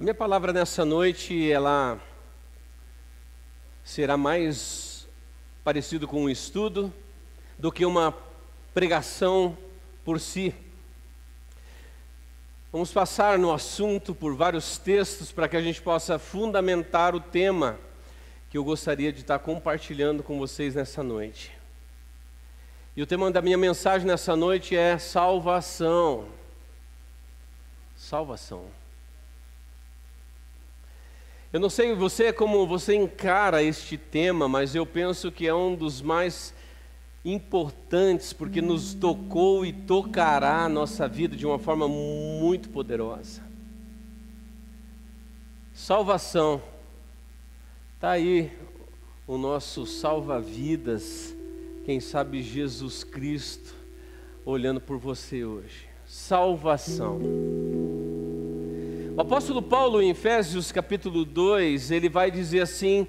Minha palavra nessa noite, ela será mais parecido com um estudo do que uma pregação por si. Vamos passar no assunto por vários textos para que a gente possa fundamentar o tema que eu gostaria de estar compartilhando com vocês nessa noite. E o tema da minha mensagem nessa noite é salvação. Salvação. Eu não sei você como você encara este tema, mas eu penso que é um dos mais importantes, porque nos tocou e tocará a nossa vida de uma forma muito poderosa. Salvação. Está aí o nosso salva-vidas, quem sabe Jesus Cristo, olhando por você hoje. Salvação. O apóstolo Paulo, em Efésios capítulo 2, ele vai dizer assim: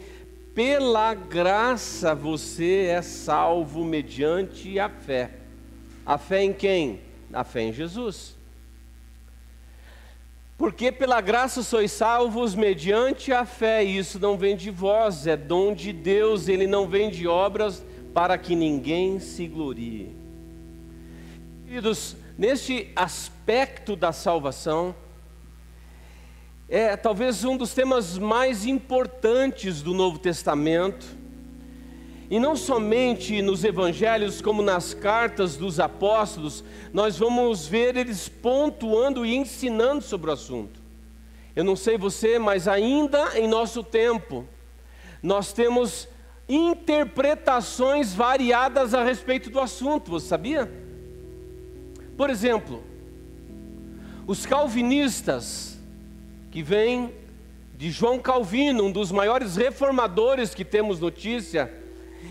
pela graça você é salvo mediante a fé. A fé em quem? A fé em Jesus. Porque pela graça sois salvos mediante a fé, e isso não vem de vós, é dom de Deus, ele não vem de obras para que ninguém se glorie. Queridos, neste aspecto da salvação, é talvez um dos temas mais importantes do Novo Testamento, e não somente nos evangelhos, como nas cartas dos apóstolos, nós vamos ver eles pontuando e ensinando sobre o assunto. Eu não sei você, mas ainda em nosso tempo, nós temos interpretações variadas a respeito do assunto, você sabia? Por exemplo, os calvinistas, que vem de João Calvino, um dos maiores reformadores que temos notícia,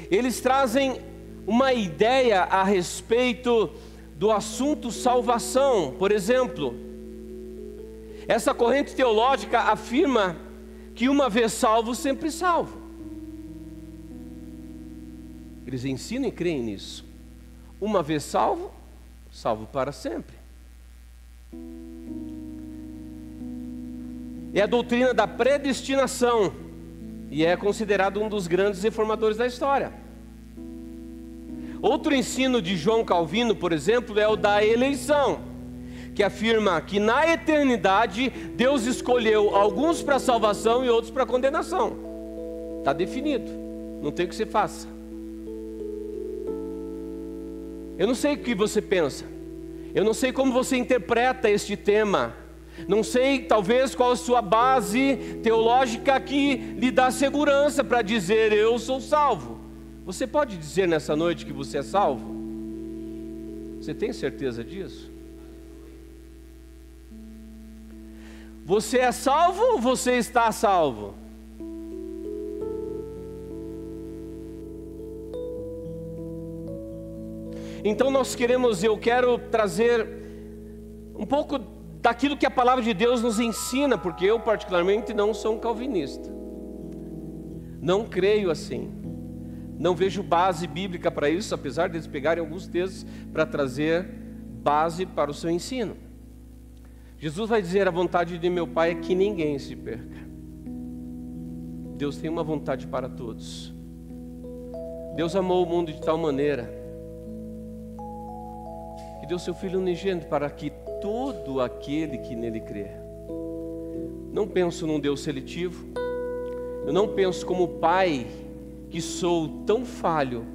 eles trazem uma ideia a respeito do assunto salvação. Por exemplo, essa corrente teológica afirma que uma vez salvo, sempre salvo. Eles ensinam e creem nisso. Uma vez salvo, salvo para sempre. É a doutrina da predestinação, e é considerado um dos grandes reformadores da história. Outro ensino de João Calvino, por exemplo, é o da eleição, que afirma que na eternidade Deus escolheu alguns para salvação e outros para condenação. Está definido, não tem o que você faça. Eu não sei o que você pensa, eu não sei como você interpreta este tema, não sei talvez qual a sua base teológica que lhe dá segurança para dizer eu sou salvo. Você pode dizer nessa noite que você é salvo? Você tem certeza disso? Você é salvo ou você está salvo? Então eu quero trazer um pouco daquilo que a palavra de Deus nos ensina, porque eu particularmente não sou um calvinista, não creio assim, não vejo base bíblica para isso, apesar de eles pegarem alguns textos para trazer base para o seu ensino. Jesus vai dizer: a vontade de meu Pai é que ninguém se perca. Deus tem uma vontade para todos. Deus amou o mundo de tal maneira que deu seu Filho unigênito para que todo aquele que nele crê. Não penso num Deus seletivo. Eu não penso como pai, que sou tão falho,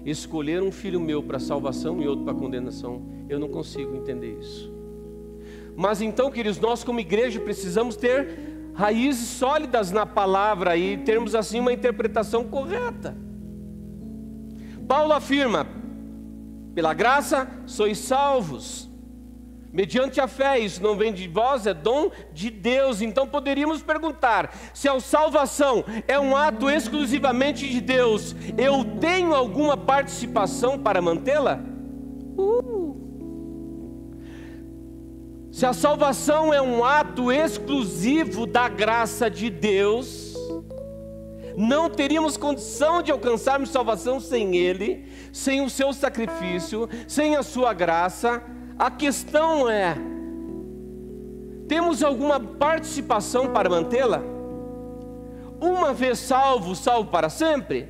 escolher um filho meu para salvação e outro para condenação. Eu não consigo entender isso. Mas então, queridos, nós como igreja precisamos ter raízes sólidas na palavra e termos assim uma interpretação correta. Paulo afirma: pela graça sois salvos mediante a fé, isso não vem de vós, é dom de Deus. Então poderíamos perguntar: se a salvação é um ato exclusivamente de Deus, eu tenho alguma participação para mantê-la? Se a salvação é um ato exclusivo da graça de Deus, não teríamos condição de alcançarmos salvação sem Ele, sem o seu sacrifício, sem a sua graça. A questão é: Temos alguma participação para mantê-la? Uma vez salvo, salvo para sempre?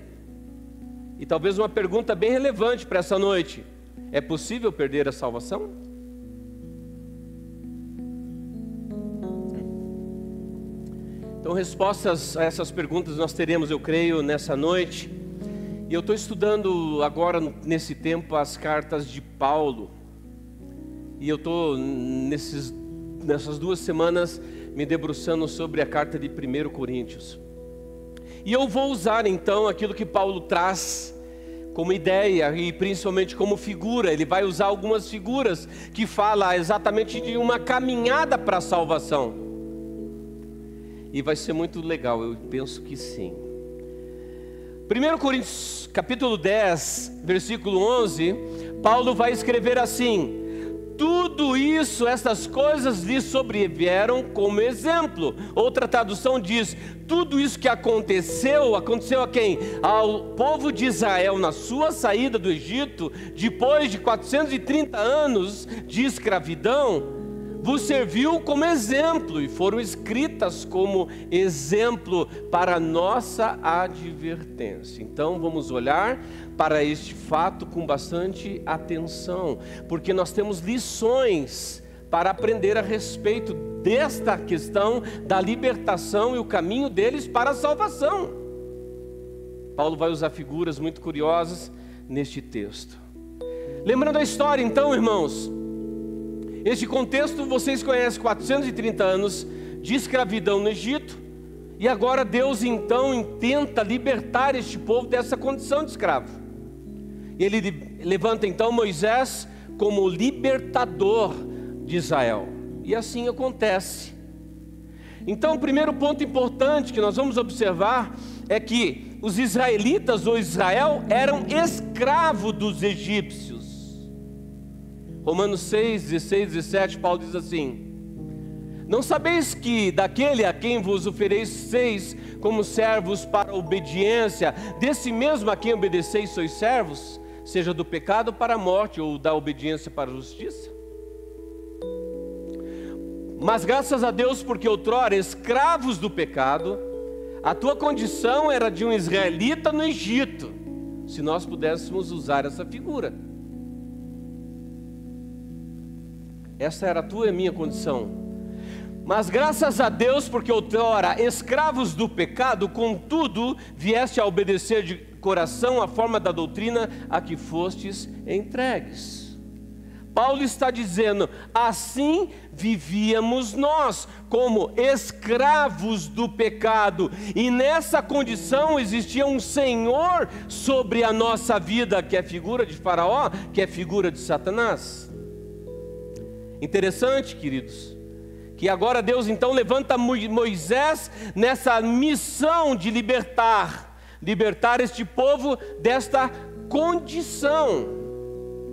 E talvez uma pergunta bem relevante para essa noite: é possível perder a salvação? Então, respostas a essas perguntas nós teremos, eu creio, nessa noite. E eu estou estudando agora, nesse tempo, as cartas de Paulo. E eu estou, nessas 2 semanas, me debruçando sobre a carta de 1 Coríntios. E eu vou usar, então, aquilo que Paulo traz como ideia e principalmente como figura. Ele vai usar algumas figuras que falam exatamente de uma caminhada para a salvação. E vai ser muito legal, eu penso que sim. 1 Coríntios capítulo 10, versículo 11, Paulo vai escrever assim: tudo isso, essas coisas lhe sobrevieram como exemplo. Outra tradução diz: tudo isso que aconteceu a quem? Ao povo de Israel na sua saída do Egito, depois de 430 anos de escravidão, vos serviu como exemplo e foram escritas como exemplo para nossa advertência. Então vamos olhar para este fato com bastante atenção, porque nós temos lições para aprender a respeito desta questão da libertação e o caminho deles para a salvação. Paulo vai usar figuras muito curiosas neste texto. Lembrando a história então, irmãos, este contexto vocês conhecem: 430 anos de escravidão no Egito, e agora Deus então tenta libertar este povo dessa condição de escravo. Ele levanta então Moisés como libertador de Israel, e assim acontece. Então o primeiro ponto importante que nós vamos observar é que os israelitas ou Israel eram escravos dos egípcios. Romanos 6, 16, 17, Paulo diz assim: não sabeis que daquele a quem vos ofereceis como servos para a obediência, desse mesmo a quem obedeceis sois servos, seja do pecado para a morte ou da obediência para a justiça? Mas graças a Deus, porque outrora escravos do pecado, a tua condição era de um israelita no Egito, se nós pudéssemos usar essa figura. Essa era a tua e a minha condição. Mas graças a Deus, porque outrora escravos do pecado, contudo, vieste a obedecer de coração a forma da doutrina a que fostes entregues. Paulo está dizendo: assim vivíamos nós, como escravos do pecado, e nessa condição existia um Senhor sobre a nossa vida, que é figura de Faraó, que é figura de Satanás. Interessante, queridos, que agora Deus então levanta Moisés nessa missão de libertar este povo desta condição.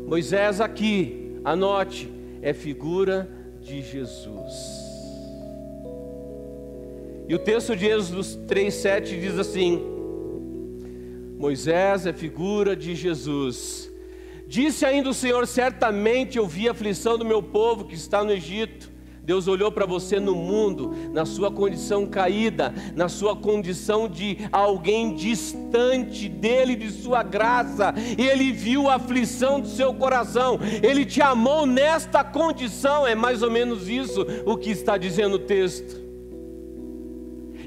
Moisés aqui, anote, é figura de Jesus. E o texto de Êxodo 3:7 diz assim: Moisés é figura de Jesus. Disse ainda o Senhor: certamente eu vi a aflição do meu povo que está no Egito. Deus olhou para você no mundo, na sua condição caída, na sua condição de alguém distante dele, de sua graça. Ele viu a aflição do seu coração, Ele te amou nesta condição. É mais ou menos isso o que está dizendo o texto.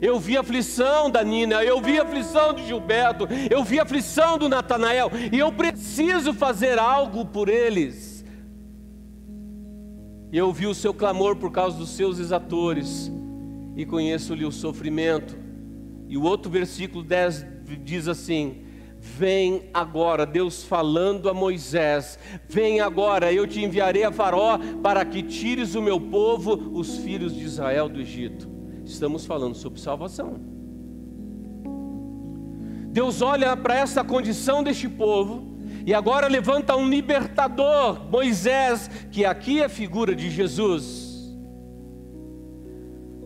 Eu vi a aflição da Nina, eu vi a aflição do Gilberto, eu vi a aflição do Natanael, e eu preciso fazer algo por eles. E eu ouvi o seu clamor por causa dos seus exatores, e conheço-lhe o sofrimento. E o outro versículo 10 diz assim: vem agora, Deus falando a Moisés, vem agora, eu te enviarei a Faraó para que tires o meu povo, os filhos de Israel, do Egito. Estamos falando sobre salvação. Deus olha para essa condição deste povo e agora levanta um libertador, Moisés, que aqui é figura de Jesus,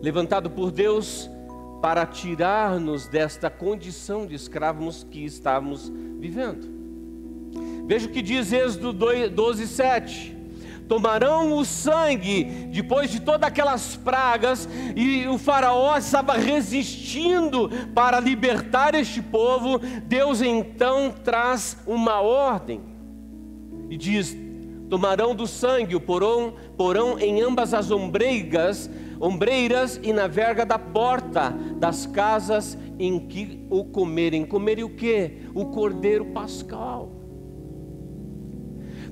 levantado por Deus para tirar-nos desta condição de escravos que estávamos vivendo. Veja o que diz Êxodo 12:7: tomarão o sangue, depois de todas aquelas pragas, e o faraó estava resistindo para libertar este povo. Deus então traz uma ordem, e diz: tomarão do sangue, o porão em ambas as ombreiras e na verga da porta das casas em que o comerem. Comerem o quê? O cordeiro pascal.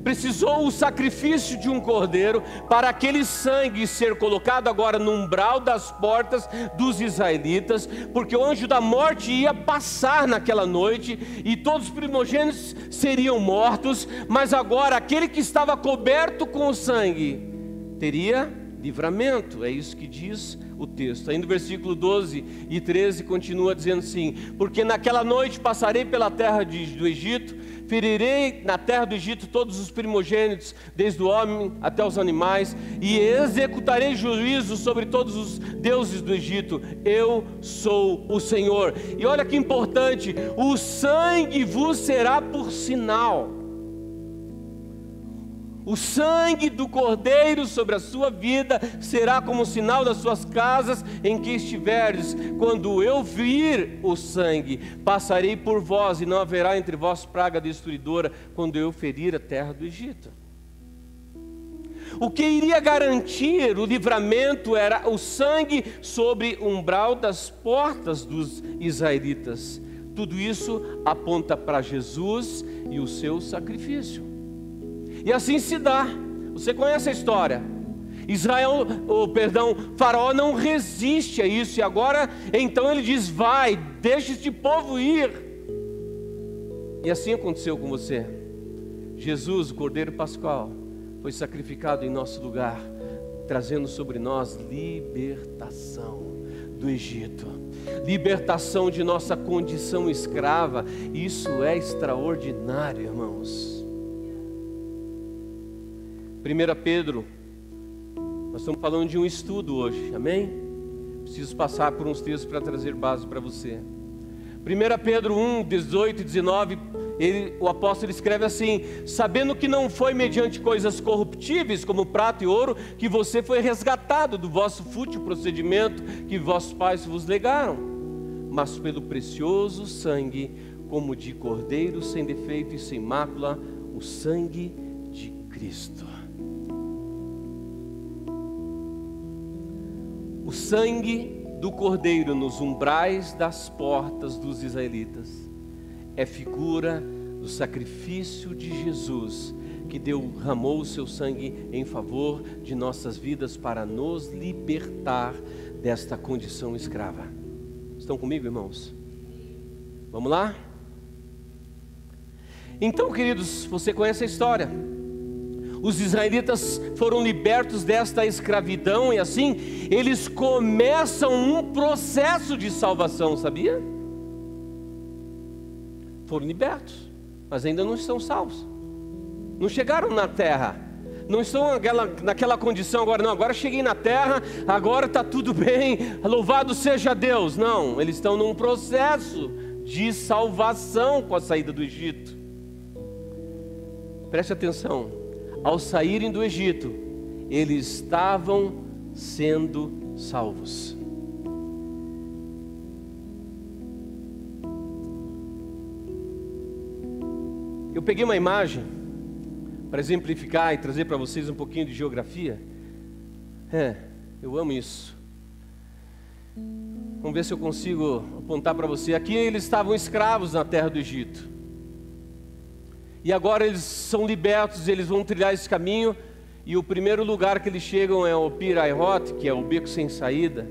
Precisou o sacrifício de um cordeiro para aquele sangue ser colocado agora no umbral das portas dos israelitas, porque o anjo da morte ia passar naquela noite e todos os primogênitos seriam mortos, mas agora aquele que estava coberto com o sangue teria livramento. É isso que diz o texto. Aí no versículo 12 e 13 continua dizendo assim: porque naquela noite passarei pela terra do Egito, ferirei na terra do Egito todos os primogênitos, desde o homem até os animais, e executarei juízo sobre todos os deuses do Egito. Eu sou o Senhor. E olha que importante: o sangue vos será por sinal. O sangue do cordeiro sobre a sua vida será como sinal das suas casas em que estiveres. Quando eu vir o sangue, passarei por vós, e não haverá entre vós praga destruidora, quando eu ferir a terra do Egito. O que iria garantir o livramento era o sangue sobre o umbral das portas dos israelitas. Tudo isso aponta para Jesus e o seu sacrifício. E assim se dá. Você conhece a história. Faraó não resiste a isso, e agora então ele diz: vai, deixa este povo ir. E assim aconteceu com você. Jesus, o Cordeiro Pascal, foi sacrificado em nosso lugar, trazendo sobre nós libertação do Egito, libertação de nossa condição escrava. Isso é extraordinário, irmãos. 1 Pedro, nós estamos falando de um estudo hoje, amém? Preciso passar por uns textos para trazer base para você. 1 Pedro 1, 18 e 19, o apóstolo escreve assim: sabendo que não foi mediante coisas corruptíveis, como prata e ouro, que você foi resgatado do vosso fútil procedimento que vossos pais vos legaram, mas pelo precioso sangue, como de cordeiro sem defeito e sem mácula, o sangue de Cristo. O sangue do cordeiro nos umbrais das portas dos israelitas é figura do sacrifício de Jesus, que derramou o seu sangue em favor de nossas vidas para nos libertar desta condição escrava. Estão comigo, irmãos? Vamos lá? Então, queridos, você conhece a história. Os israelitas foram libertos desta escravidão, e assim eles começam um processo de salvação, sabia? Foram libertos, mas ainda não estão salvos. Não chegaram na terra, não estão naquela condição agora, não, agora cheguei na terra, agora está tudo bem, louvado seja Deus. Não, eles estão num processo de salvação com a saída do Egito. Preste atenção. Ao saírem do Egito, eles estavam sendo salvos. Eu peguei uma imagem para exemplificar e trazer para vocês um pouquinho de geografia. Eu amo isso. Vamos ver se eu consigo apontar para você. Aqui eles estavam escravos na terra do Egito. E agora eles são libertos, eles vão trilhar esse caminho, e o primeiro lugar que eles chegam é o Pi-Hairot, que é o beco sem saída.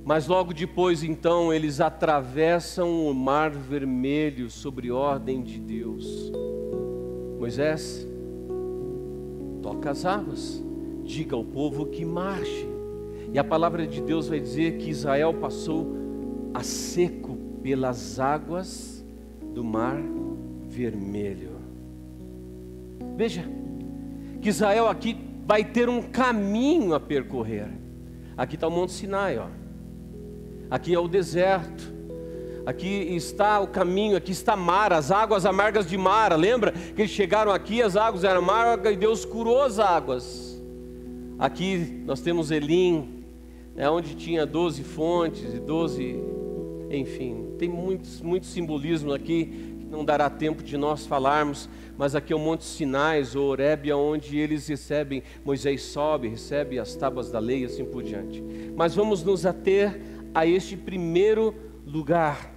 Mas logo depois, então, eles atravessam o Mar Vermelho sobre ordem de Deus. Moisés, toca as águas, diga ao povo que marche. E a palavra de Deus vai dizer que Israel passou a seco pelas águas do Mar Vermelho. Veja que Israel aqui vai ter um caminho a percorrer. Aqui está o Monte Sinai, ó. Aqui é o deserto. Aqui está o caminho, aqui está Mara, as águas amargas de Mara. Lembra que eles chegaram aqui, as águas eram amargas e Deus curou as águas. Aqui nós temos Elim, onde tinha 12 fontes e 12, enfim, tem muitos simbolismos aqui que não dará tempo de nós falarmos, mas aqui é o Monte Sinais, ou Horebe, onde eles recebem, Moisés sobe, recebe as tábuas da lei e assim por diante. Mas vamos nos ater a este primeiro lugar.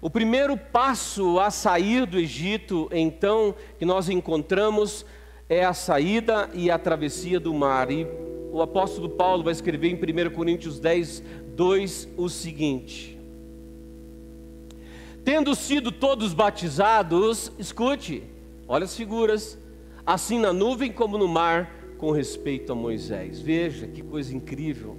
O primeiro passo a sair do Egito, então, que nós encontramos, é a saída e a travessia do mar. E o apóstolo Paulo vai escrever em 1 Coríntios 10, 2, o seguinte: tendo sido todos batizados, escute, olha as figuras, assim na nuvem como no mar, com respeito a Moisés. Veja que coisa incrível.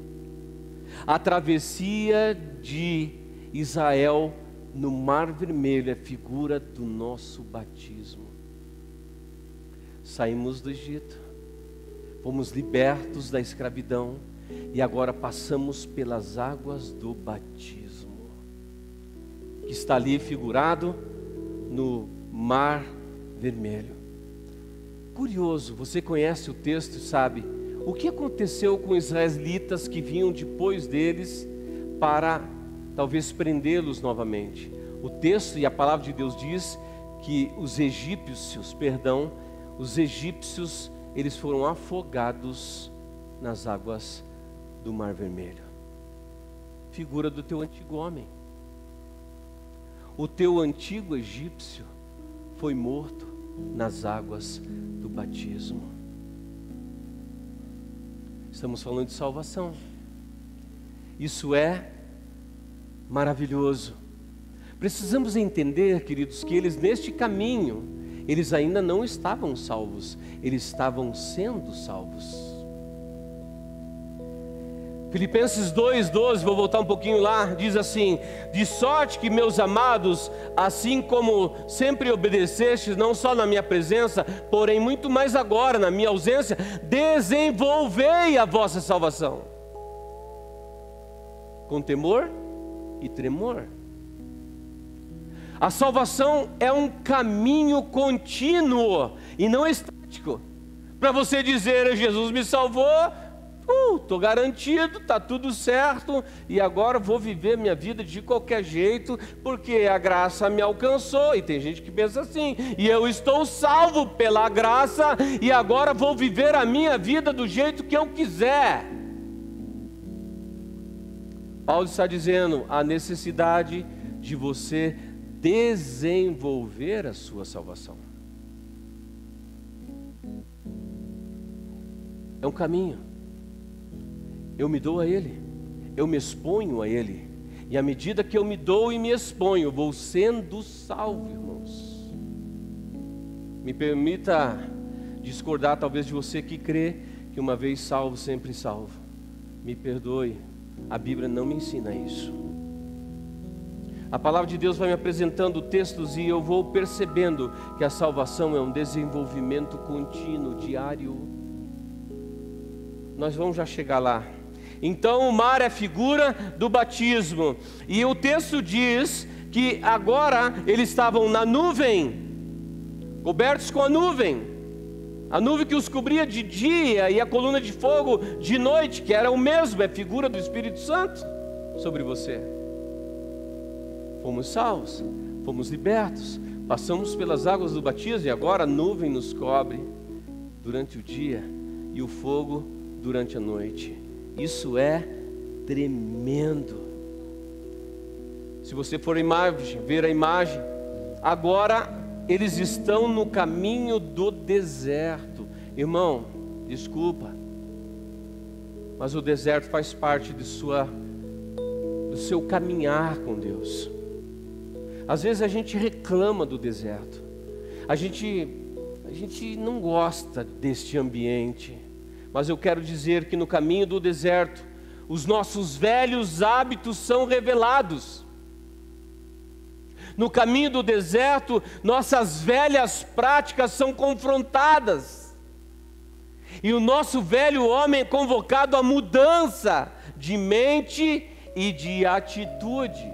A travessia de Israel no Mar Vermelho é figura do nosso batismo. Saímos do Egito, fomos libertos da escravidão e agora passamos pelas águas do batismo, que está ali figurado no Mar Vermelho. Curioso, você conhece o texto e sabe o que aconteceu com os israelitas que vinham depois deles para talvez prendê-los novamente. O texto e a palavra de Deus diz que os egípcios, eles foram afogados nas águas do Mar Vermelho. Figura do teu antigo homem. O teu antigo egípcio foi morto nas águas do batismo. Estamos falando de salvação. Isso é maravilhoso. Precisamos entender, queridos, que eles neste caminho, eles ainda não estavam salvos, eles estavam sendo salvos. Filipenses 2:12, vou voltar um pouquinho lá, diz assim: de sorte que, meus amados, assim como sempre obedecestes, não só na minha presença, porém muito mais agora na minha ausência, desenvolvei a vossa salvação com temor e tremor. A salvação é um caminho contínuo e não estático. Para você dizer, Jesus me salvou, estou garantido, está tudo certo, e agora vou viver minha vida de qualquer jeito, porque a graça me alcançou. E tem gente que pensa assim, e eu estou salvo pela graça, e agora vou viver a minha vida do jeito que eu quiser. Paulo está dizendo a necessidade de você desenvolver a sua salvação. É um caminho. Eu me dou a Ele, eu me exponho a Ele, e à medida que eu me dou e me exponho, vou sendo salvo, irmãos. Me permita discordar talvez de você que crê que uma vez salvo, sempre salvo. Me perdoe, a Bíblia não me ensina isso. A palavra de Deus vai me apresentando textos e eu vou percebendo que a salvação é um desenvolvimento contínuo, diário. Nós vamos já chegar lá. Então o mar é figura do batismo. E o texto diz que agora eles estavam na nuvem, cobertos com a nuvem que os cobria de dia e a coluna de fogo de noite, que era o mesmo, é figura do Espírito Santo sobre você. Fomos salvos, fomos libertos, passamos pelas águas do batismo e agora a nuvem nos cobre durante o dia e o fogo durante a noite. Isso é tremendo. Se você for ver a imagem, agora eles estão no caminho do deserto. Irmão, desculpa, mas o deserto faz parte do seu caminhar com Deus. Às vezes a gente reclama do deserto, a gente não gosta deste ambiente, mas eu quero dizer que no caminho do deserto, os nossos velhos hábitos são revelados. No caminho do deserto, nossas velhas práticas são confrontadas. E o nosso velho homem é convocado à mudança de mente e de atitude.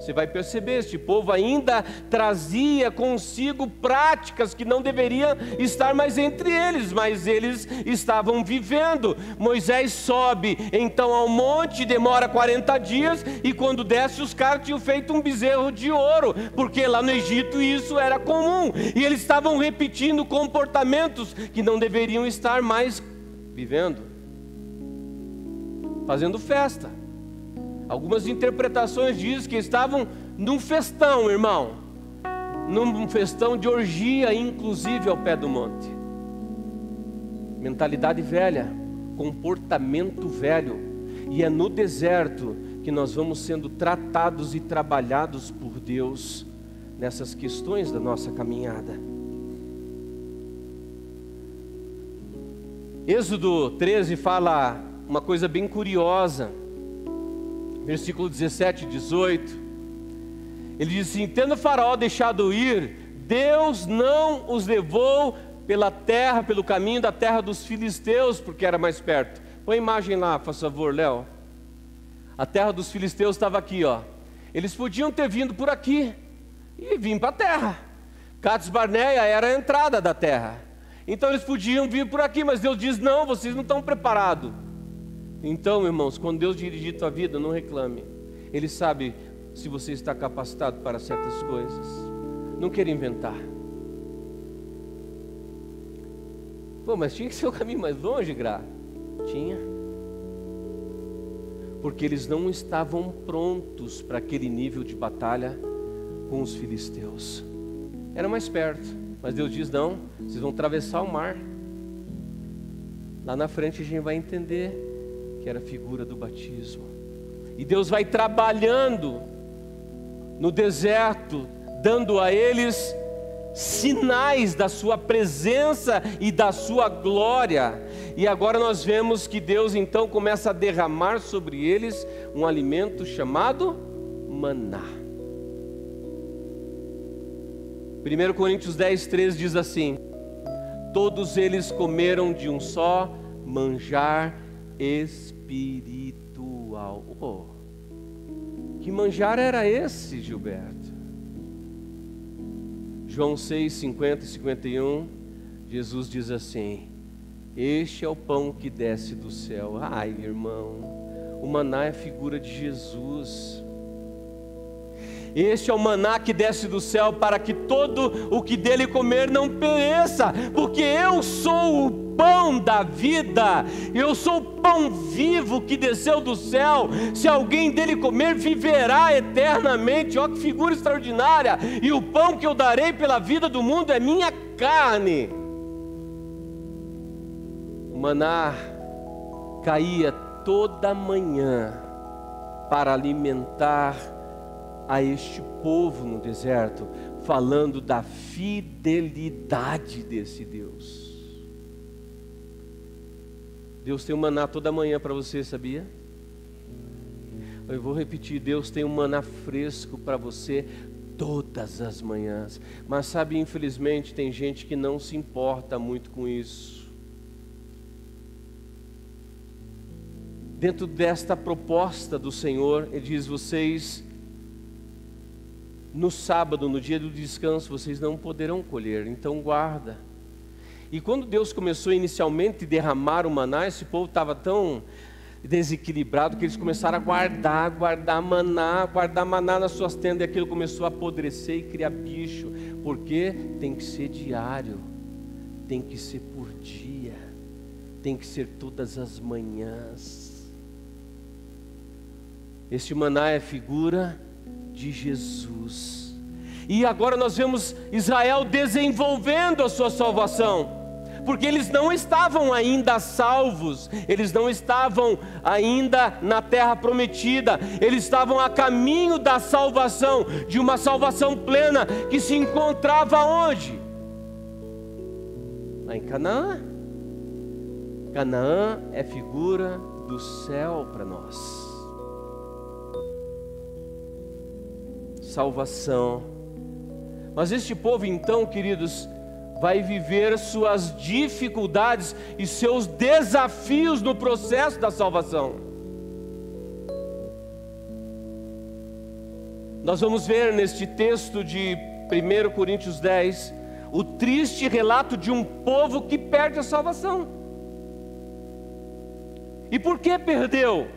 Você vai perceber, este povo ainda trazia consigo práticas que não deveriam estar mais entre eles, mas eles estavam vivendo. Moisés sobe então ao monte, demora 40 dias, e quando desce os caras tinham feito um bezerro de ouro, porque lá no Egito isso era comum, e eles estavam repetindo comportamentos que não deveriam estar mais vivendo, fazendo festa. Algumas interpretações dizem que estavam num festão, irmão, num festão de orgia, inclusive ao pé do monte. Mentalidade velha, comportamento velho, e é no deserto que nós vamos sendo tratados e trabalhados por Deus nessas questões da nossa caminhada. Êxodo 13 fala uma coisa bem curiosa. Versículo 17 e 18, ele diz assim: tendo Faraó deixado ir, Deus não os levou pela terra, pelo caminho da terra dos filisteus, porque era mais perto. Põe a imagem lá, por favor, Léo. A terra dos filisteus estava aqui, ó. Eles podiam ter vindo por aqui e vir para a terra. Cades Barneia era a entrada da terra. Então eles podiam vir por aqui, mas Deus diz: não, vocês não estão preparados. Então, irmãos, quando Deus dirigir tua vida, não reclame. Ele sabe se você está capacitado para certas coisas. Não queira inventar. Pô, mas tinha que ser o caminho mais longe, Gra? Tinha. Porque eles não estavam prontos para aquele nível de batalha com os filisteus. Era mais perto, mas Deus diz: não, vocês vão atravessar o mar. Lá na frente a gente vai entender que era a figura do batismo. E Deus vai trabalhando no deserto, dando a eles sinais da sua presença e da sua glória. E agora nós vemos que Deus então começa a derramar sobre eles um alimento chamado maná. 1 Coríntios 10:3 diz assim: todos eles comeram de um só manjar espiritual. Oh, que manjar era esse, Gilberto? João 6, 50 e 51, Jesus diz assim: este é o pão que desce do céu. Ai, irmão, o maná é a figura de Jesus. Este é o maná que desce do céu, para que todo o que dele comer não pereça, porque eu sou o pão da vida, eu sou o pão vivo que desceu do céu. Se alguém dele comer, viverá eternamente. Olha que figura extraordinária! E o pão que eu darei pela vida do mundo é minha carne. O maná caía toda manhã para alimentar a este povo no deserto, falando da fidelidade desse Deus. Deus tem um maná toda manhã para você, sabia? Eu vou repetir: Deus tem um maná fresco para você todas as manhãs. Mas sabe, infelizmente tem gente que não se importa muito com isso. Dentro desta proposta do Senhor, Ele diz: vocês, no sábado, no dia do descanso, vocês não poderão colher, então guarda. E quando Deus começou inicialmente a derramar o maná, esse povo estava tão desequilibrado que eles começaram a guardar maná nas suas tendas, e aquilo começou a apodrecer e criar bicho. Porque tem que ser diário, tem que ser por dia, tem que ser todas as manhãs. Este maná é figura de Jesus. E agora nós vemos Israel desenvolvendo a sua salvação, porque eles não estavam ainda salvos, eles não estavam ainda na terra prometida, eles estavam a caminho da salvação, de uma salvação plena, que se encontrava onde? Lá em Canaã. Canaã é figura do céu para nós. Salvação. Mas este povo então, queridos, vai viver suas dificuldades e seus desafios no processo da salvação. Nós vamos ver neste texto de 1 Coríntios 10, o triste relato de um povo que perde a salvação. E por que perdeu?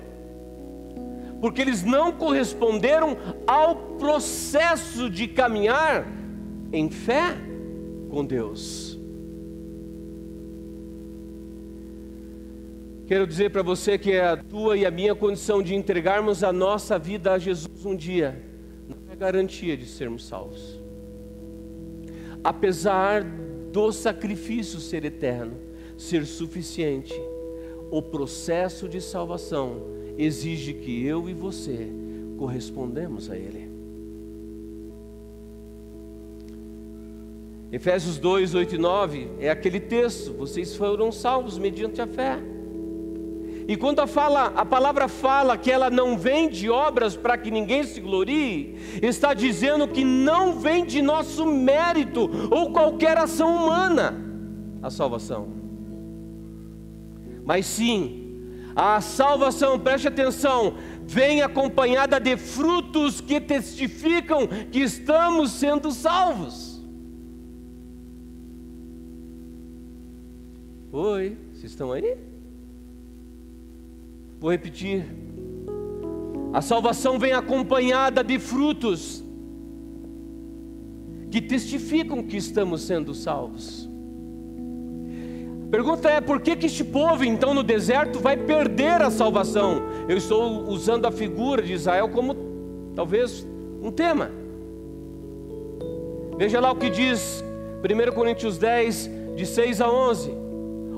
Porque eles não corresponderam ao processo de caminhar em fé com Deus. Quero dizer para você que é a tua e a minha condição de entregarmos a nossa vida a Jesus um dia não é garantia de sermos salvos. Apesar do sacrifício ser eterno, ser suficiente, o processo de salvação exige que eu e você correspondemos a Ele. Efésios 2, 8 e 9 é aquele texto: vocês foram salvos mediante a fé. E quando a palavra fala que ela não vem de obras para que ninguém se glorie, está dizendo que não vem de nosso mérito ou qualquer ação humana a salvação. Mas sim, a salvação, preste atenção, vem acompanhada de frutos que testificam que estamos sendo salvos. Oi, vocês estão aí? Vou repetir. A salvação vem acompanhada de frutos que testificam que estamos sendo salvos. A pergunta é: por que este povo então no deserto vai perder a salvação? Eu estou usando a figura de Israel como talvez um tema. Veja lá o que diz 1 Coríntios 10, de 6 a 11.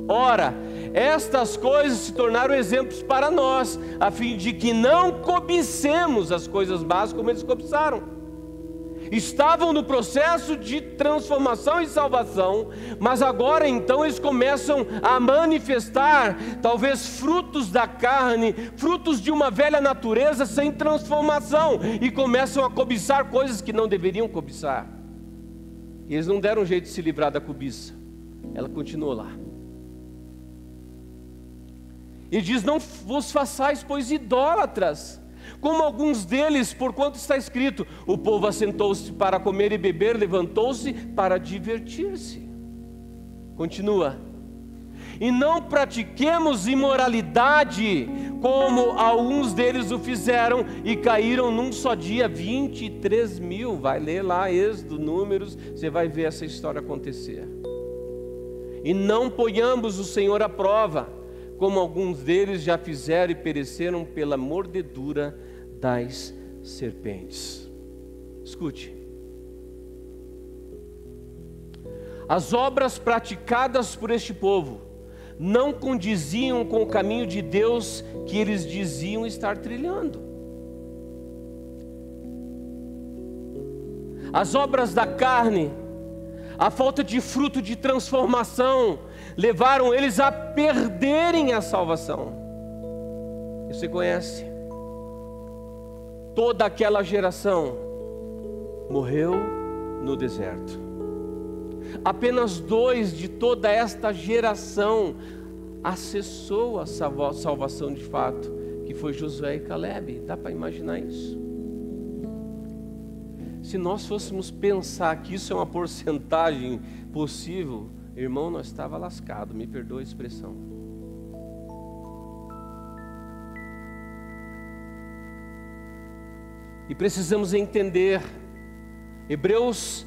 Ora, estas coisas se tornaram exemplos para nós, a fim de que não cobicemos as coisas más como eles cobiçaram. Estavam no processo de transformação e salvação, mas agora então eles começam a manifestar talvez frutos da carne, frutos de uma velha natureza sem transformação, e começam a cobiçar coisas que não deveriam cobiçar. E eles não deram jeito de se livrar da cobiça, ela continuou lá. E diz: não vos façais, pois, idólatras, como alguns deles, porquanto está escrito: o povo assentou-se para comer e beber, levantou-se para divertir-se. Continua: e não pratiquemos imoralidade, como alguns deles o fizeram, e caíram num só dia 23 mil. Vai ler lá Êxodo, Números, você vai ver essa história acontecer. E não ponhamos o Senhor à prova, como alguns deles já fizeram e pereceram pela mordedura das serpentes. Escute. As obras praticadas por este povo não condiziam com o caminho de Deus que eles diziam estar trilhando. As obras da carne, a falta de fruto de transformação, levaram eles a perderem a salvação. Você conhece? Toda aquela geração morreu no deserto. Apenas 2 de toda esta geração acessou a salvação de fato, que foi Josué e Calebe. Dá para imaginar isso? Se nós fôssemos pensar que isso é uma porcentagem possível, irmão, nós estava lascado, me perdoa a expressão. E precisamos entender, Hebreus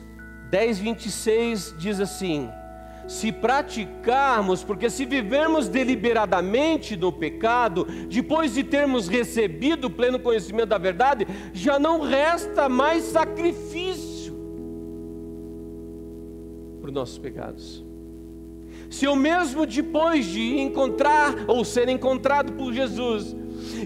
10, 26 diz assim: se praticarmos, porque se vivermos deliberadamente no pecado, depois de termos recebido o pleno conhecimento da verdade, já não resta mais sacrifício por nossos pecados. Se eu mesmo depois de encontrar ou ser encontrado por Jesus,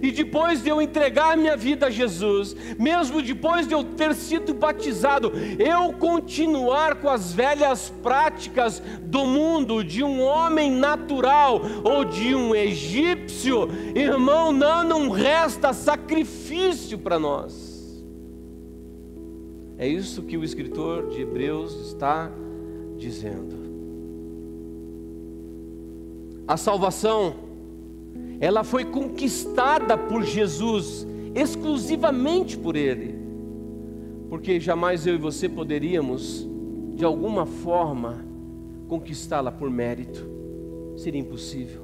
e depois de eu entregar minha vida a Jesus, mesmo depois de eu ter sido batizado, eu continuar com as velhas práticas do mundo, de um homem natural ou de um egípcio, irmão, não resta sacrifício para nós. É isso que o escritor de Hebreus está dizendo. A salvação, ela foi conquistada por Jesus, exclusivamente por Ele. porque jamais eu e você poderíamos, de alguma forma, conquistá-la por mérito. Seria impossível.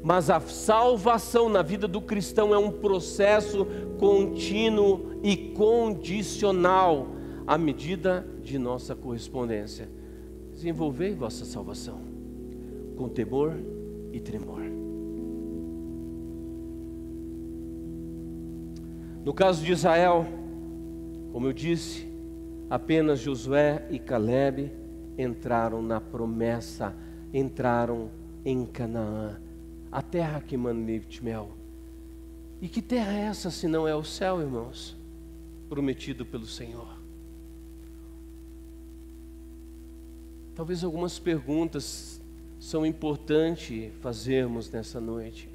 Mas a salvação na vida do cristão é um processo contínuo e condicional à medida de nossa correspondência. Desenvolvei vossa salvação com temor e tremor. No caso de Israel, como eu disse, apenas Josué e Calebe entraram na promessa, entraram em Canaã, a terra que mana leite e mel. E que terra é essa se não é o céu, irmãos? Prometido pelo Senhor. Talvez algumas perguntas são importantes fazermos nessa noite.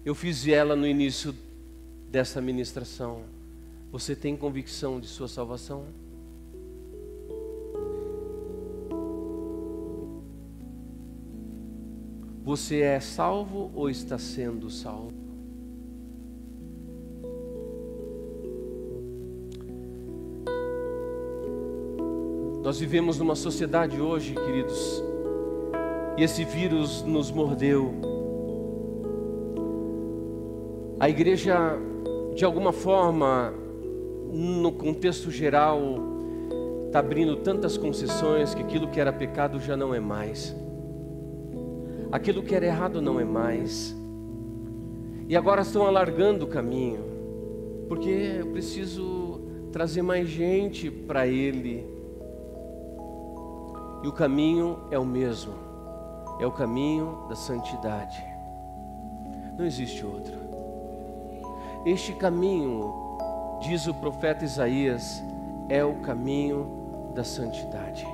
Eu fiz ela no início dessa ministração. Você tem convicção de sua salvação? Você é salvo ou está sendo salvo? Nós vivemos numa sociedade hoje, queridos, e esse vírus nos mordeu. A igreja, de alguma forma, no contexto geral, está abrindo tantas concessões que aquilo que era pecado já não é mais. Aquilo que era errado não é mais. E agora estão alargando o caminho, porque eu preciso trazer mais gente para Ele. E o caminho é o mesmo, é o caminho da santidade. Não existe outro. Este caminho, diz o profeta Isaías, é o caminho da santidade.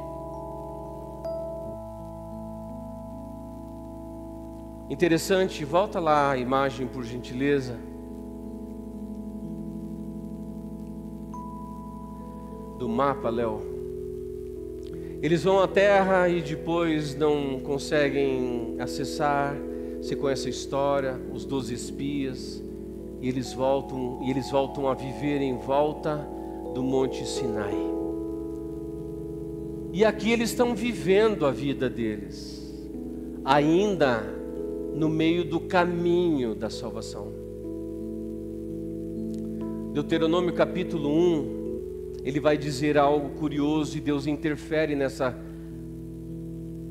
Interessante, volta lá a imagem por gentileza. Do mapa, Léo. Eles vão à terra e depois não conseguem acessar. Você conhece a história, os 12 espias, e eles voltam a viver em volta do Monte Sinai. E aqui eles estão vivendo a vida deles, ainda no meio do caminho da salvação. Deuteronômio capítulo 1, ele vai dizer algo curioso e Deus interfere nessa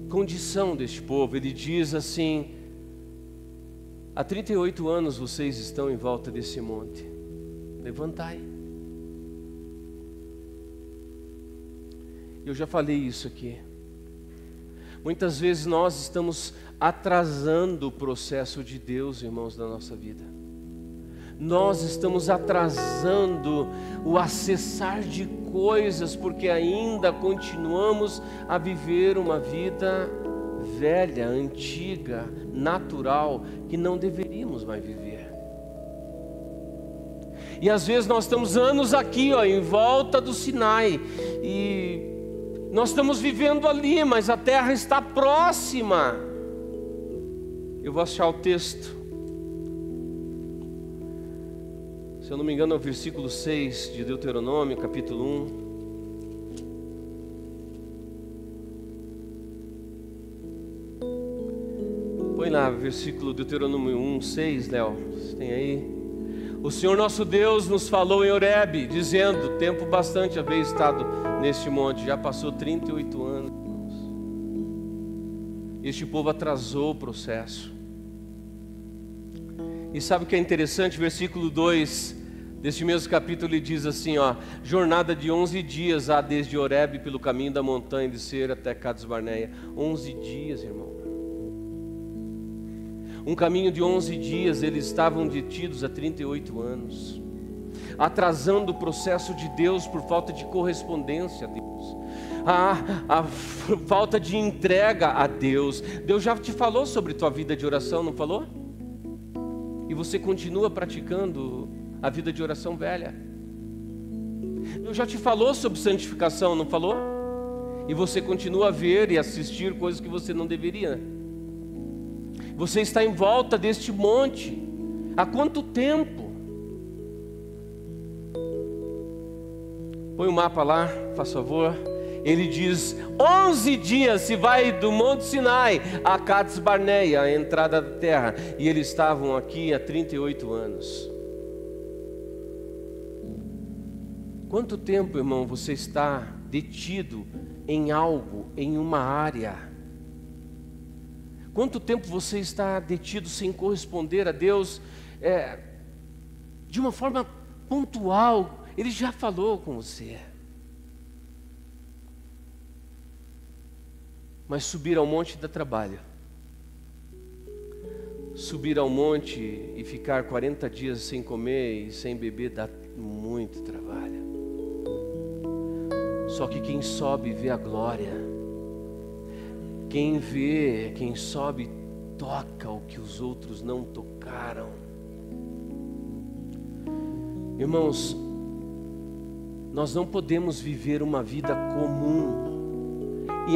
condição deste povo. Ele diz assim: há 38 anos vocês estão em volta desse monte, levantai. Eu já falei isso aqui. Muitas vezes nós estamos atrasando o processo de Deus, irmãos, na nossa vida. Nós estamos atrasando o acessar de coisas, porque ainda continuamos a viver uma vida velha, antiga, natural, que não deveríamos mais viver. E às vezes nós estamos anos aqui, em volta do Sinai, e nós estamos vivendo ali, mas a terra está próxima. Eu vou achar o texto. Se eu não me engano é o versículo 6 de Deuteronômio, capítulo 1. Põe lá, versículo Deuteronômio 1, 6, Léo. Você tem aí? O Senhor nosso Deus nos falou em Horebe, dizendo: tempo bastante haver estado neste monte. Já passou 38 anos. Este povo atrasou o processo. E sabe o que é interessante? Versículo 2 deste mesmo capítulo, ele diz assim, jornada de 11 dias há desde Horebe pelo caminho da montanha de Seir até Cades Barneia. 11 dias, irmão. Um caminho de 11 dias, eles estavam detidos há 38 anos, atrasando o processo de Deus por falta de correspondência a Deus, a falta de entrega a Deus. Deus já te falou sobre tua vida de oração, não falou? E você continua praticando a vida de oração velha. Deus já te falou sobre santificação, não falou? E você continua a ver e assistir coisas que você não deveria. Você está em volta deste monte. Há quanto tempo? Põe o mapa lá, faz favor. Ele diz, 11 dias se vai do Monte Sinai a Cades Barneia, a entrada da terra. E eles estavam aqui há 38 anos. Quanto tempo, irmão, você está detido em algo, em uma área? Quanto tempo você está detido sem corresponder a Deus de uma forma pontual? Ele já falou com você. Mas subir ao monte dá trabalho. Subir ao monte e ficar 40 dias sem comer e sem beber dá muito trabalho. Só que quem sobe vê a glória. Quem sobe toca o que os outros não tocaram. Irmãos, nós não podemos viver uma vida comum e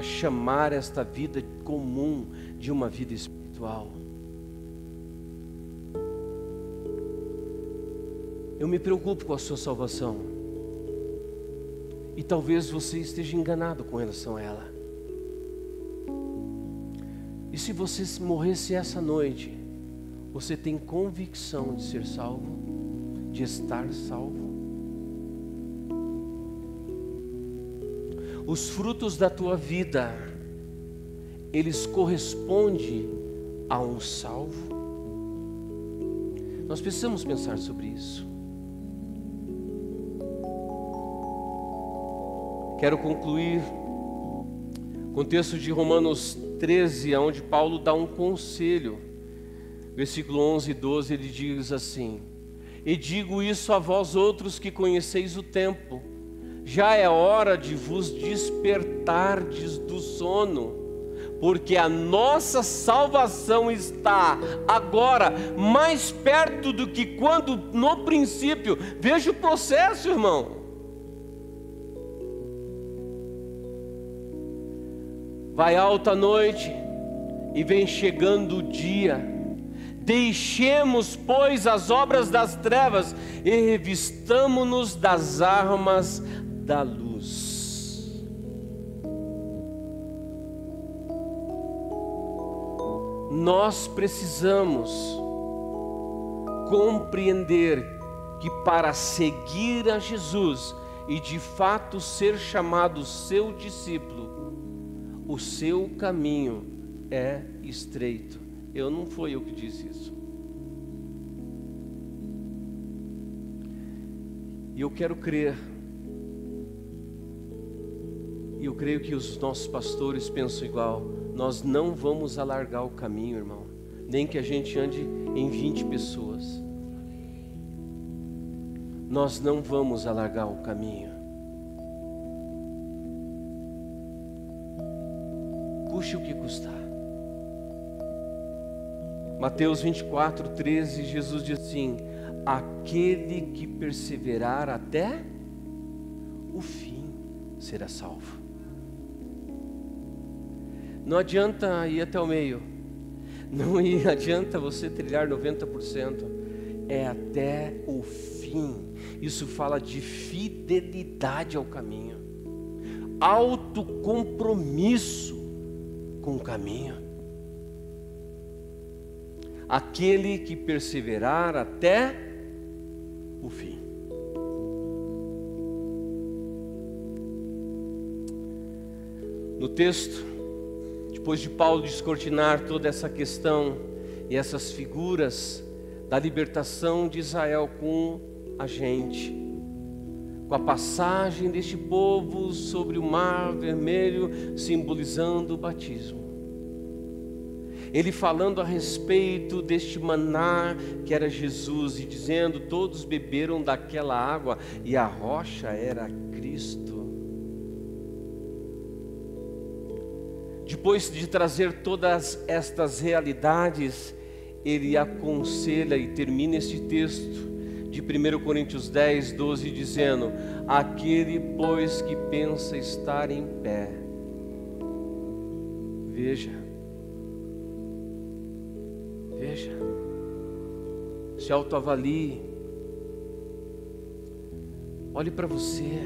chamar esta vida comum de uma vida espiritual. Eu me preocupo com a sua salvação. E talvez você esteja enganado com relação a ela. E se você morresse essa noite, você tem convicção de ser salvo? De estar salvo? Os frutos da tua vida, eles correspondem a um salvo? Nós precisamos pensar sobre isso. Quero concluir com o texto de Romanos 13, onde Paulo dá um conselho. Versículo 11 e 12, ele diz assim: e digo isso a vós outros que conheceis o tempo, já é hora de vos despertardes do sono, porque a nossa salvação está agora mais perto do que quando no princípio. Veja o processo, irmão. Vai alta a noite e vem chegando o dia. Deixemos, pois, as obras das trevas e revistamo-nos das armas da luz. Nós precisamos compreender que para seguir a Jesus e de fato ser chamado seu discípulo, o seu caminho é estreito. Não foi eu que disse isso. E eu quero crer, e eu creio que os nossos pastores pensam igual. Nós não vamos alargar o caminho, irmão, nem que a gente ande em 20 pessoas. Nós não vamos alargar o caminho. Custe o que custar. Mateus 24, 13, Jesus diz assim: aquele que perseverar até o fim será salvo. Não adianta ir até o meio, não adianta você trilhar 90%, é até o fim. Isso fala de fidelidade ao caminho, autocompromisso com o caminho. Aquele que perseverar até o fim. No texto, depois de Paulo descortinar toda essa questão e essas figuras da libertação de Israel com a gente, com a passagem deste povo sobre o mar vermelho, simbolizando o batismo, ele falando a respeito deste maná que era Jesus, e dizendo: todos beberam daquela água e a rocha era Cristo. Depois de trazer todas estas realidades, ele aconselha e termina este texto de 1 Coríntios 10, 12, dizendo: aquele, pois, que pensa estar em pé, veja, se autoavalie, olhe para você.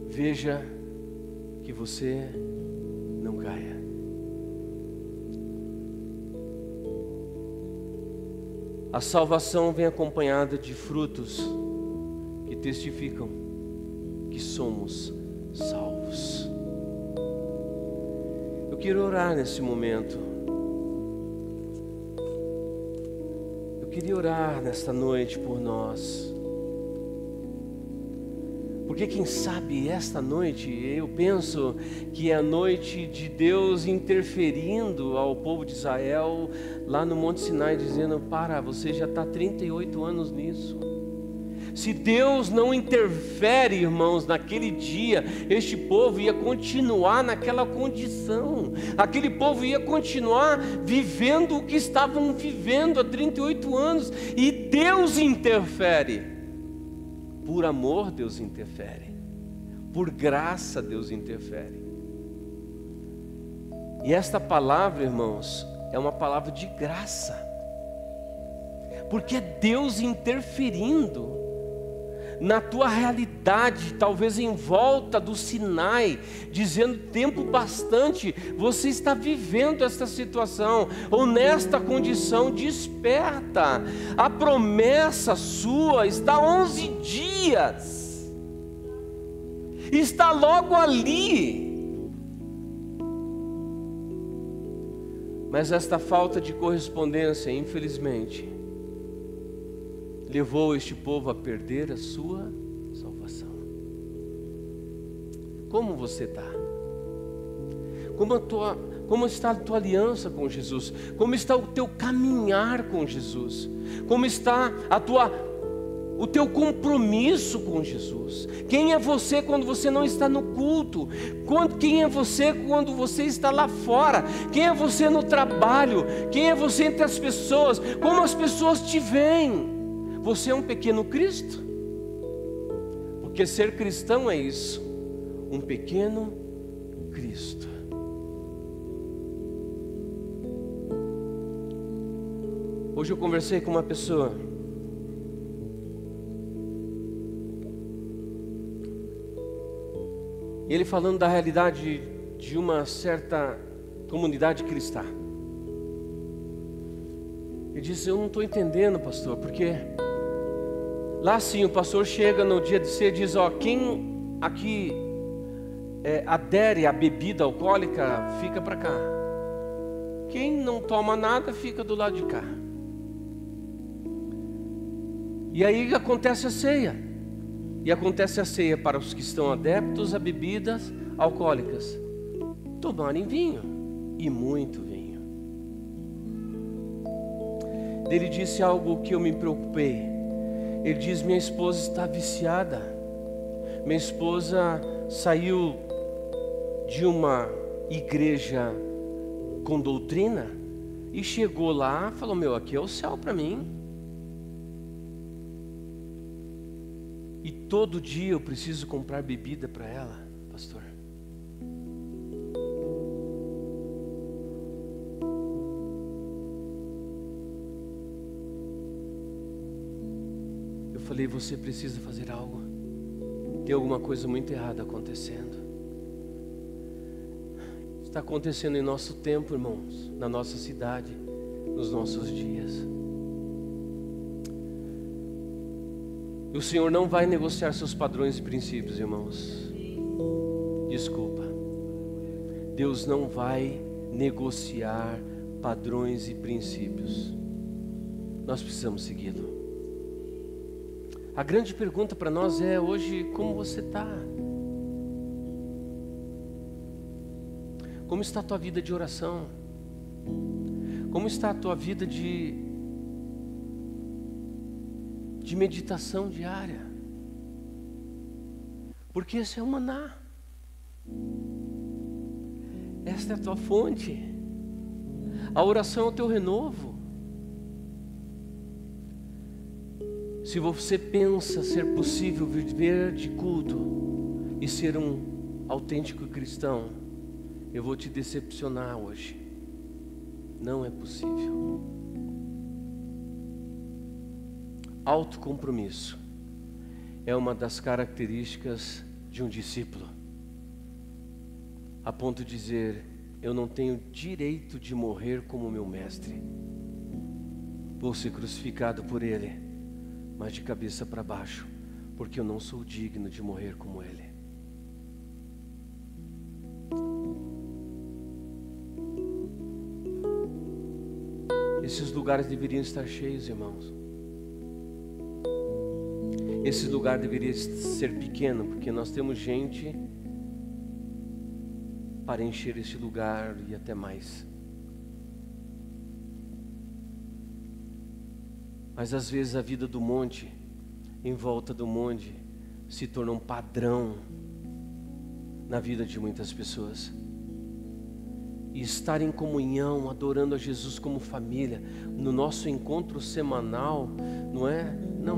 Veja que você não caia. A salvação vem acompanhada de frutos que testificam que somos salvos. Eu quero orar nesse momento. Eu queria orar nesta noite por nós. Porque quem sabe esta noite, eu penso que é a noite de Deus interferindo ao povo de Israel lá no Monte Sinai, dizendo: para, você já está 38 anos nisso. Se Deus não interfere, irmãos, naquele dia, este povo ia continuar naquela condição. Aquele povo ia continuar vivendo o que estavam vivendo há 38 anos. E Deus interfere. Por amor Deus interfere. Por graça Deus interfere. E esta palavra, irmãos, é uma palavra de graça. Porque é Deus interferindo na tua realidade, talvez em volta do Sinai, dizendo: tempo bastante, você está vivendo esta situação, ou nesta condição, desperta, a promessa sua está 11 dias, está logo ali. Mas esta falta de correspondência, infelizmente, levou este povo a perder a sua salvação. Como você está? Como está a tua aliança com Jesus? Como está o teu caminhar com Jesus? Como está o teu compromisso com Jesus? Quem é você quando você não está no culto? Quem é você quando você está lá fora? Quem é você no trabalho? Quem é você entre as pessoas? Como as pessoas te veem? Você é um pequeno Cristo? Porque ser cristão é isso, um pequeno Cristo. Hoje eu conversei com uma pessoa. Ele falando da realidade de uma certa comunidade cristã. Ele disse: eu não estou entendendo, pastor, porque lá sim o pastor chega no dia de ceia e diz: ó, quem aqui adere à bebida alcoólica, fica para cá. Quem não toma nada, fica do lado de cá. E aí acontece a ceia. E acontece a ceia para os que estão adeptos a bebidas alcoólicas tomarem vinho, e muito vinho. Ele disse algo que eu me preocupei. Ele diz: minha esposa está viciada. Minha esposa saiu de uma igreja com doutrina e chegou lá e falou: meu, aqui é o céu para mim. E todo dia eu preciso comprar bebida para ela, pastor. Eu falei: você precisa fazer algo. Tem alguma coisa muito errada acontecendo. Está acontecendo em nosso tempo, irmãos, na nossa cidade, nos nossos dias. E o Senhor não vai negociar seus padrões e princípios, irmãos. Desculpa. Deus não vai negociar padrões e princípios. Nós precisamos segui-lo. A grande pergunta para nós é hoje: como você está? Como está a tua vida de oração? Como está a tua vida de meditação diária? Porque esse é o maná. Esta é a tua fonte. A oração é o teu renovo. Se você pensa ser possível viver de culto e ser um autêntico cristão, eu vou te decepcionar hoje. Não é possível. autocompromisso é uma das características de um discípulo, a ponto de dizer: eu não tenho direito de morrer como meu mestre, vou ser crucificado por ele, mas de cabeça para baixo, porque eu não sou digno de morrer como ele. Esses lugares deveriam estar cheios, irmãos. Esse lugar deveria ser pequeno, porque nós temos gente para encher esse lugar e até mais. Mas às vezes a vida do monte, em volta do monte, se torna um padrão na vida de muitas pessoas. E estar em comunhão, adorando a Jesus como família, no nosso encontro semanal, não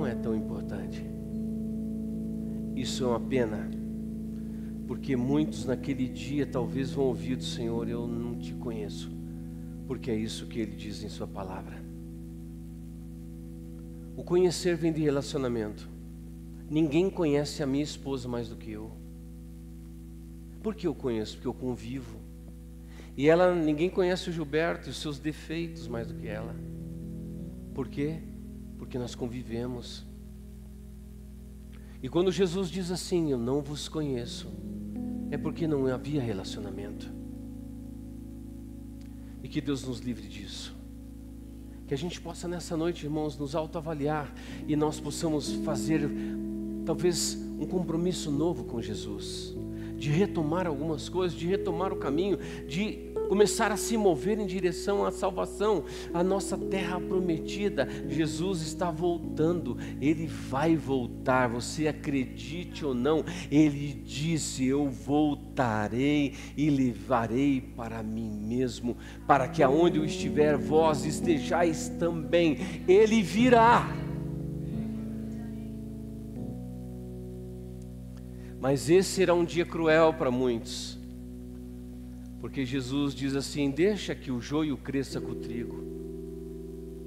é tão importante. Isso é uma pena, porque muitos naquele dia talvez vão ouvir do Senhor: eu não te conheço, porque é isso que Ele diz em sua palavra. O conhecer vem de relacionamento. Ninguém conhece a minha esposa mais do que eu. Por que eu conheço? Porque eu convivo. E ninguém conhece o Gilberto e os seus defeitos mais do que ela. Por quê? Porque nós convivemos. E quando Jesus diz assim: eu não vos conheço, é porque não havia relacionamento. E que Deus nos livre disso. Que a gente possa nessa noite, irmãos, nos autoavaliar e nós possamos fazer talvez um compromisso novo com Jesus, de retomar algumas coisas, de retomar o caminho, de começar a se mover em direção à salvação, à nossa terra prometida. Jesus está voltando, Ele vai voltar, você acredite ou não. Ele disse: eu voltarei e levarei para mim mesmo, para que aonde eu estiver, vós estejais também. Ele virá. Mas esse será um dia cruel para muitos, porque Jesus diz assim: deixa que o joio cresça com o trigo.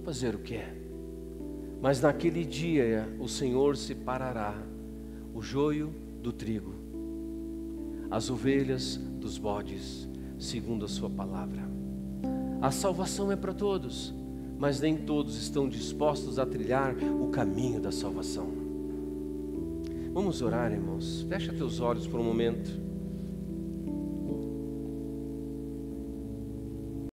Fazer o quê? Mas naquele dia o Senhor separará o joio do trigo, as ovelhas dos bodes, segundo a sua palavra. A salvação é para todos, mas nem todos estão dispostos a trilhar o caminho da salvação. Vamos orar, irmãos. Fecha teus olhos por um momento.